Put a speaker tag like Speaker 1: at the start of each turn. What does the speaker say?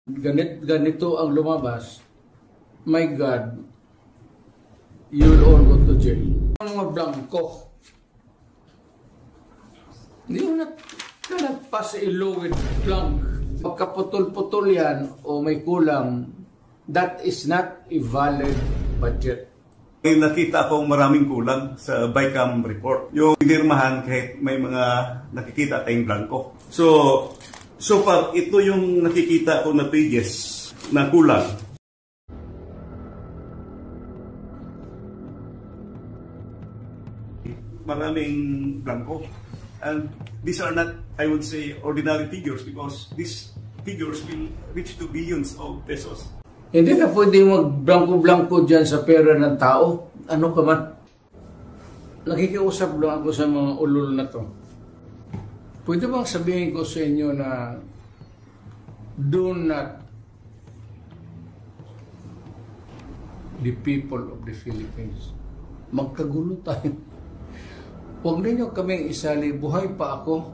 Speaker 1: ganito ang lumabas, my God, you'll all go to jail. Ang mga blanco, hindi mo nagpas ilo with blank. Pagkaputol-putol yan o may kulang, that is not a valid budget.
Speaker 2: May nakita akong maraming kulang sa BICAM report. Yung pinirmahan kahit may mga nakikita tayong blanco. So far, ito yung nakikita ko na pages na kulang. Maraming blanco. And these are not, I would say, ordinary figures because these figures will reach to billions of pesos.
Speaker 1: Hindi ka pwede mag-blanco-blanco dyan sa pera ng tao. Ano ka man? Nakikiusap lang ako sa mga ulol na to. Pwede bang sabihin ko sa inyo na do not the people of the Philippines. Magkagulo tayo. Huwag ninyo kaming isali, buhay pa ako.